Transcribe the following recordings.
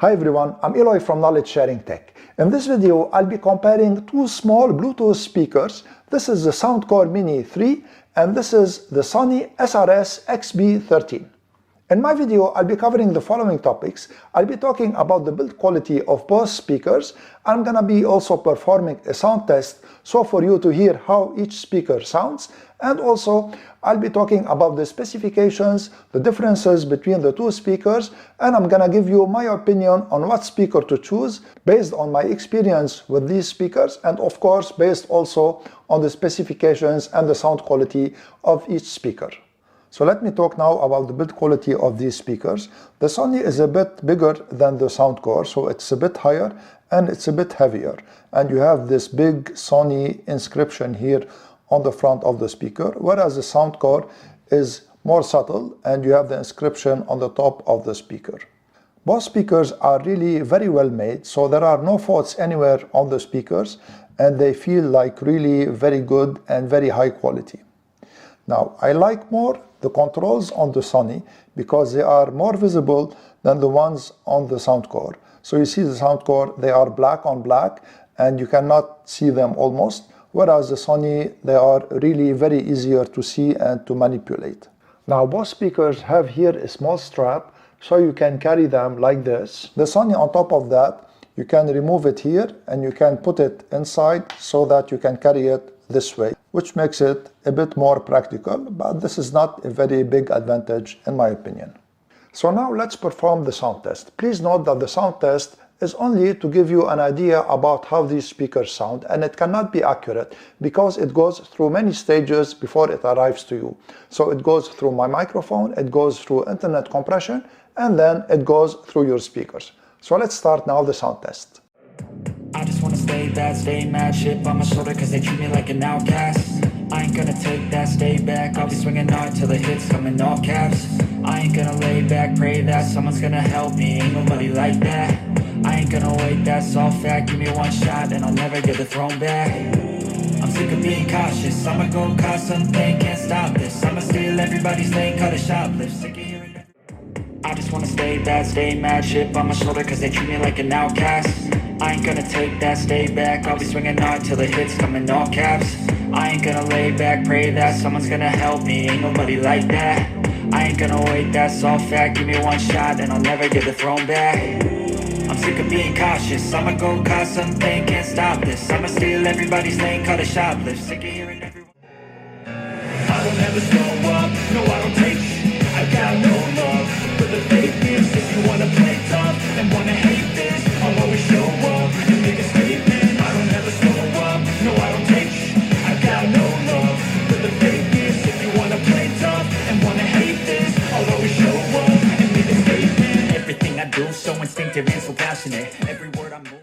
Hi everyone, I'm Eloy from Knowledge Sharing Tech. In this video, I'll be comparing two small Bluetooth speakers. This is the Soundcore Mini 3 and this is the Sony SRS-XB13. In my video, I'll be covering the following topics. I'll be talking about the build quality of both speakers. I'm gonna be also performing a sound test, so for you to hear how each speaker sounds. And also, I'll be talking about the specifications, the differences between the two speakers, and I'm gonna give you my opinion on what speaker to choose based on my experience with these speakers, and of course, based also on the specifications and the sound quality of each speaker. So let me talk now about the build quality of these speakers. The Sony is a bit bigger than the Soundcore, so it's a bit higher and it's a bit heavier. And you have this big Sony inscription here on the front of the speaker, whereas the Soundcore is more subtle and you have the inscription on the top of the speaker. Both speakers are really very well made, so there are no faults anywhere on the speakers and they feel like really very good and very high quality. Now, I like more the controls on the Sony because they are more visible than the ones on the Soundcore. So you see the Soundcore, they are black on black and you cannot see them almost, whereas the Sony, they are really very easier to see and to manipulate. Now, both speakers have here a small strap so you can carry them like this. The Sony, on top of that, you can remove it here and you can put it inside so that you can carry it this way, which makes it a bit more practical, but this is not a very big advantage in my opinion. So now let's perform the sound test. Please note that the sound test is only to give you an idea about how these speakers sound, and it cannot be accurate because it goes through many stages before it arrives to you. So it goes through my microphone, it goes through internet compression, and then it goes through your speakers. So let's start now the sound test. I just wanna stay bad, stay mad, chip on my shoulder cause they treat me like an outcast. I ain't gonna take that, stay back, I'll be swinging hard till the hits come in all caps. I ain't gonna lay back, pray that someone's gonna help me, ain't nobody like that. I ain't gonna wait, that's all fact, give me one shot and I'll never get the throne back. I'm sick of being cautious, I'ma go cause something, can't stop this. I'ma steal everybody's lane, cut a shoplift, sick of hearing that. I just wanna stay bad, stay mad, chip on my shoulder cause they treat me like an outcast. I ain't gonna take that, stay back, I'll be swinging hard till the hits come in all caps. I ain't gonna lay back, pray that someone's gonna help me, ain't nobody like that. I ain't gonna wait, that's all fact, give me one shot and I'll never get the throne back. I'm sick of being cautious, I'ma go cause something, can't stop this. I'ma steal everybody's lane, cut a shoplift, sick of hearing everyone. I don't ever slow up, no I don't take shit. I got no love for the fakeness. If you wanna play tough and wanna hate this, I'll always show up and make a statement. I don't ever slow up, no I don't take shit. I got no love for the fakeness. If you wanna play tough and wanna hate this, I'll always show up and make a statement. Everything I do so instinctive and so passionate. Every word I move.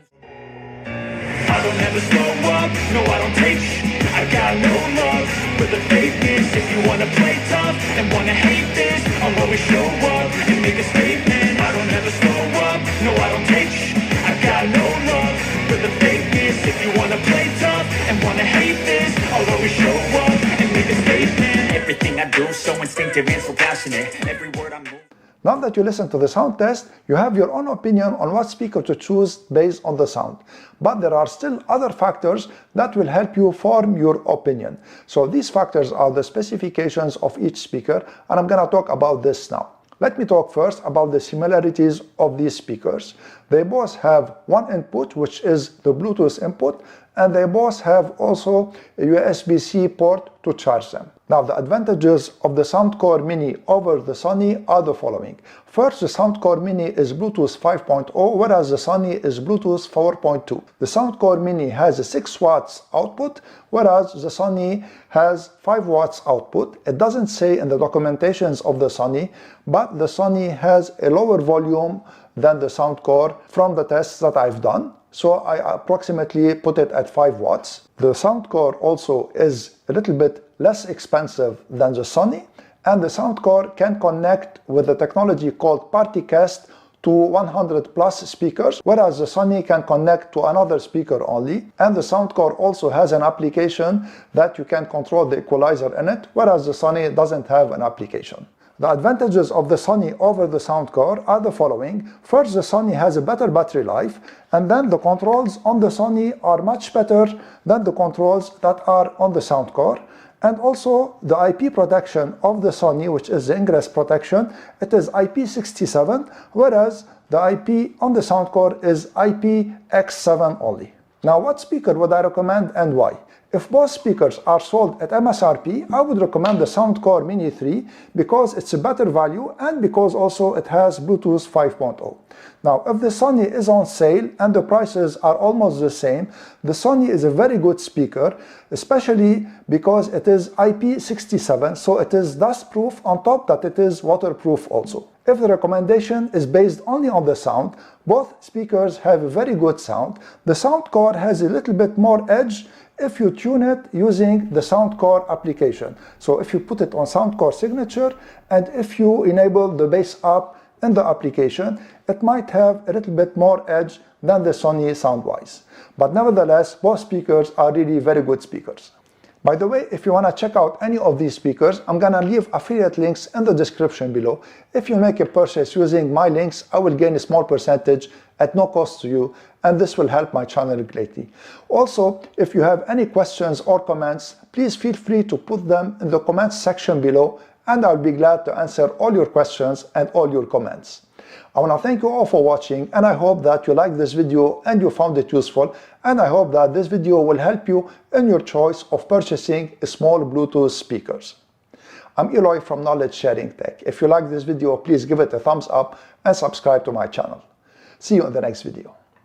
I don't ever slow up, no I don't take shit. I got no love for the fakeness. If you wanna play tough and wanna hate this, I'll always show up and make a statement. I don't ever slow up, no I don't take shit. I got no love for the fakeness. If you wanna play tough and wanna hate this, I'll always show up and make a statement. Everything I do so instinctive and so passionate. Every word I move. Now that you listen to the sound test, you have your own opinion on what speaker to choose based on the sound. But there are still other factors that will help you form your opinion. So these factors are the specifications of each speaker, and I'm gonna talk about this now. Let me talk first about the similarities of these speakers. They both have one input, which is the Bluetooth input, and they both have also a USB-C port to charge them. Now, the advantages of the Soundcore Mini over the Sony are the following. First, the Soundcore Mini is Bluetooth 5.0, whereas the Sony is Bluetooth 4.2. The Soundcore Mini has a 6 watts output, whereas the Sony has 5 watts output. It doesn't say in the documentations of the Sony, but the Sony has a lower volume than the Soundcore from the tests that I've done. So I approximately put it at 5 watts. The Soundcore also is a little bit less expensive than the Sony, and the Soundcore can connect with the technology called PartyCast to 100 plus speakers, whereas the Sony can connect to another speaker only. And the Soundcore also has an application that you can control the equalizer in it, whereas the Sony doesn't have an application. The advantages of the Sony over the Soundcore are the following. First, the Sony has a better battery life, and then the controls on the Sony are much better than the controls that are on the Soundcore. And also the IP protection of the Sony, which is the ingress protection, it is IP67, whereas the IP on the Soundcore is IPX7 only. Now, what speaker would I recommend and why? If both speakers are sold at MSRP, I would recommend the Soundcore Mini 3 because it's a better value and because also it has Bluetooth 5.0. Now, if the Sony is on sale and the prices are almost the same, the Sony is a very good speaker, especially because it is IP67, so it is dust-proof on top that it is waterproof also. If the recommendation is based only on the sound, both speakers have a very good sound. The Soundcore has a little bit more edge if you tune it using the Soundcore application. So if you put it on Soundcore Signature and if you enable the bass up in the application, it might have a little bit more edge than the Sony sound-wise. But nevertheless, both speakers are really very good speakers. By the way, if you want to check out any of these speakers, I'm going to leave affiliate links in the description below. If you make a purchase using my links, I will gain a small percentage at no cost to you, and this will help my channel greatly. Also, if you have any questions or comments, please feel free to put them in the comments section below, and I'll be glad to answer all your questions and all your comments. I want to thank you all for watching, and I hope that you liked this video and you found it useful, and I hope that this video will help you in your choice of purchasing small Bluetooth speakers. I'm Eloy from Knowledge Sharing Tech. If you like this video, please give it a thumbs up and subscribe to my channel. See you in the next video.